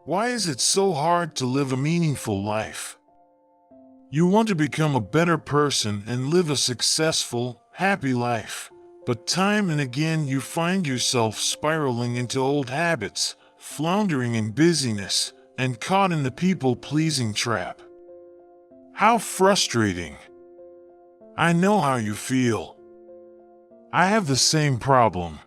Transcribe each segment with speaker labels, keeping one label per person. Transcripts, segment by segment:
Speaker 1: Why is it so hard to live a meaningful life? You want to become a better person and live a successful, happy life. But time and again you find yourself spiraling into old habits, floundering in busyness, and caught in the people-pleasing trap. How frustrating. I know how you feel. I have the same problem.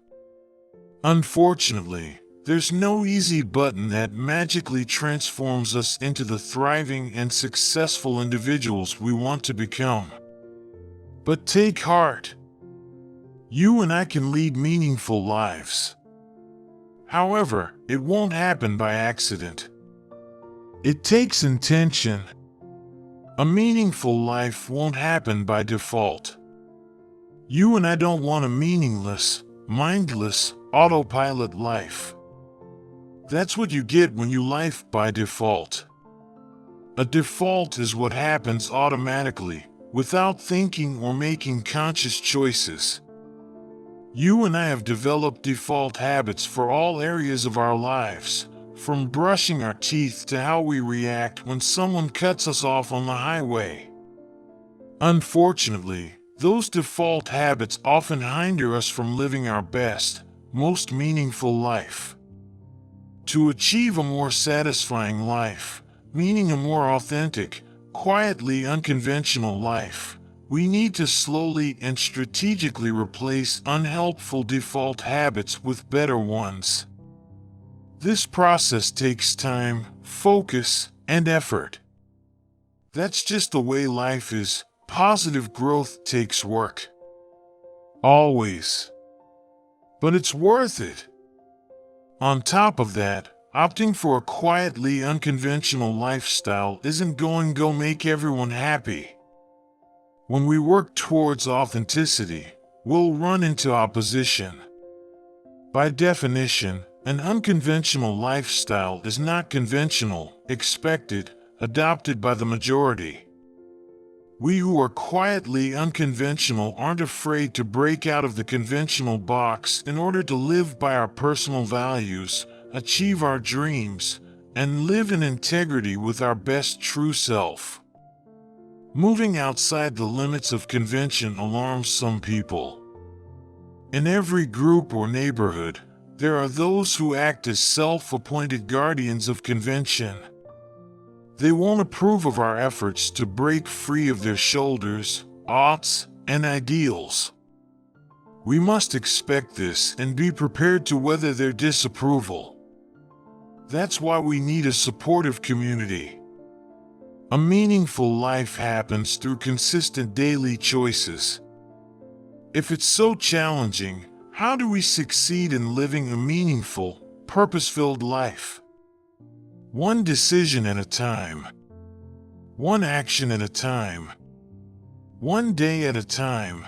Speaker 1: Unfortunately, there's no easy button that magically transforms us into the thriving and successful individuals we want to become. But take heart. You and I can lead meaningful lives. However, it won't happen by accident. It takes intention. A meaningful life won't happen by default. You and I don't want a meaningless, mindless, autopilot life. That's what you get when you live by default. A default is what happens automatically, without thinking or making conscious choices. You and I have developed default habits for all areas of our lives, from brushing our teeth to how we react when someone cuts us off on the highway. Unfortunately, those default habits often hinder us from living our best, most meaningful life. To achieve a more satisfying life, meaning a more authentic, quietly unconventional life, we need to slowly and strategically replace unhelpful default habits with better ones. This process takes time, focus, and effort. That's just the way life is. Positive growth takes work. Always. But it's worth it. On top of that, opting for a quietly unconventional lifestyle isn't going to make everyone happy. When we work towards authenticity, we'll run into opposition. By definition, an unconventional lifestyle is not conventional, expected, adopted by the majority. We who are quietly unconventional aren't afraid to break out of the conventional box in order to live by our personal values, achieve our dreams, and live in integrity with our best true self. Moving outside the limits of convention alarms some people. In every group or neighborhood, there are those who act as self-appointed guardians of convention. They won't approve of our efforts to break free of their shoulders, oughts, and ideals. We must expect this and be prepared to weather their disapproval. That's why we need a supportive community. A meaningful life happens through consistent daily choices. If it's so challenging, how do we succeed in living a meaningful, purpose-filled life? One decision at a time. One action at a time. One day at a time.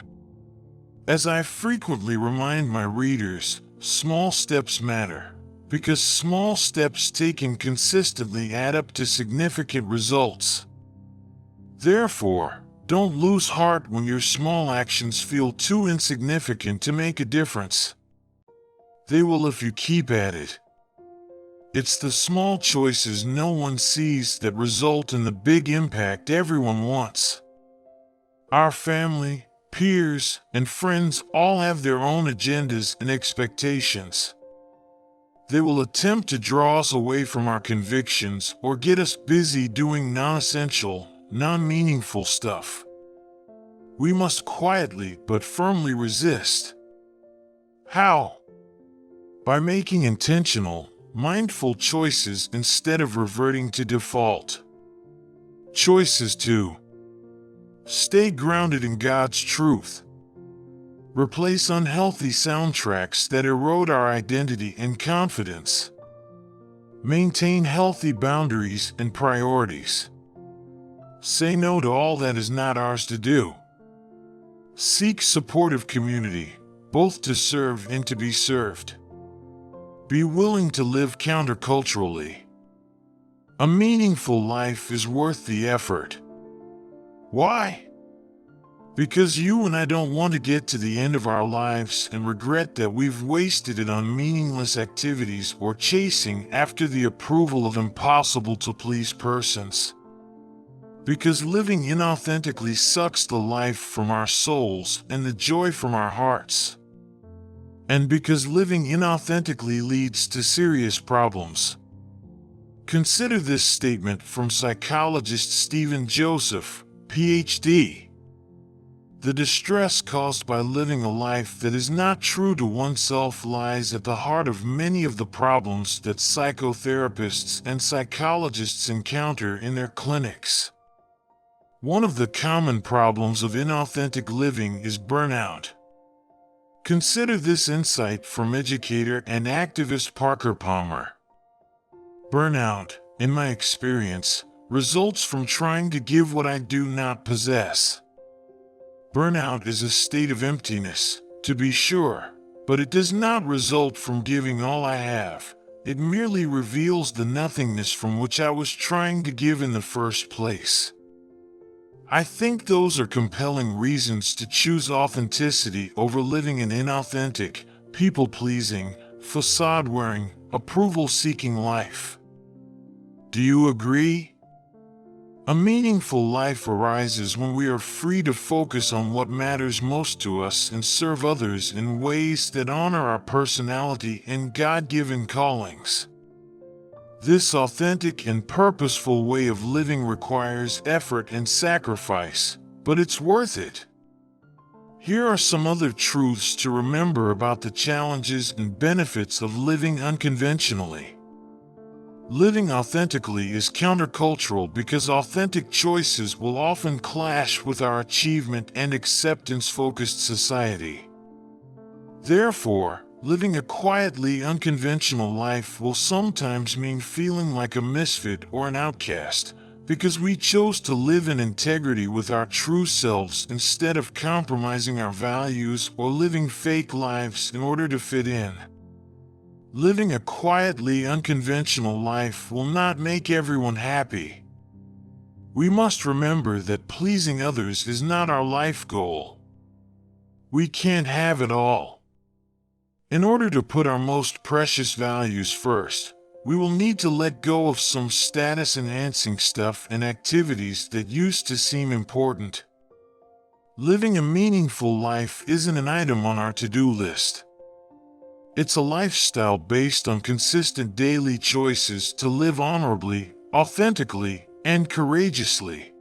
Speaker 1: As I frequently remind my readers, small steps matter, because small steps taken consistently add up to significant results. Therefore, don't lose heart when your small actions feel too insignificant to make a difference. They will if you keep at it. It's the small choices no one sees that result in the big impact everyone wants. Our family, peers, and friends all have their own agendas and expectations. They will attempt to draw us away from our convictions or get us busy doing non-essential, non-meaningful stuff. We must quietly but firmly resist. How? By making intentional, mindful choices instead of reverting to default. Choices to stay grounded in God's truth. Replace unhealthy soundtracks that erode our identity and confidence. Maintain healthy boundaries and priorities. Say no to all that is not ours to do. Seek supportive community, both to serve and to be served. Be willing to live counterculturally. A meaningful life is worth the effort. Why? Because you and I don't want to get to the end of our lives and regret that we've wasted it on meaningless activities or chasing after the approval of impossible to please persons. Because living inauthentically sucks the life from our souls and the joy from our hearts. And because living inauthentically leads to serious problems. Consider this statement from psychologist Stephen Joseph, Ph.D. The distress caused by living a life that is not true to oneself lies at the heart of many of the problems that psychotherapists and psychologists encounter in their clinics. One of the common problems of inauthentic living is burnout. Consider this insight from educator and activist Parker Palmer. Burnout, in my experience, results from trying to give what I do not possess. Burnout is a state of emptiness, to be sure, but it does not result from giving all I have. It merely reveals the nothingness from which I was trying to give in the first place. I think those are compelling reasons to choose authenticity over living an inauthentic, people-pleasing, facade-wearing, approval-seeking life. Do you agree? A meaningful life arises when we are free to focus on what matters most to us and serve others in ways that honor our personality and God-given callings. This authentic and purposeful way of living requires effort and sacrifice, but it's worth it. Here are some other truths to remember about the challenges and benefits of living unconventionally. Living authentically is countercultural because authentic choices will often clash with our achievement and acceptance-focused society. Therefore, living a quietly unconventional life will sometimes mean feeling like a misfit or an outcast, because we chose to live in integrity with our true selves instead of compromising our values or living fake lives in order to fit in. Living a quietly unconventional life will not make everyone happy. We must remember that pleasing others is not our life goal. We can't have it all. In order to put our most precious values first, we will need to let go of some status-enhancing stuff and activities that used to seem important. Living a meaningful life isn't an item on our to-do list. It's a lifestyle based on consistent daily choices to live honorably, authentically, and courageously.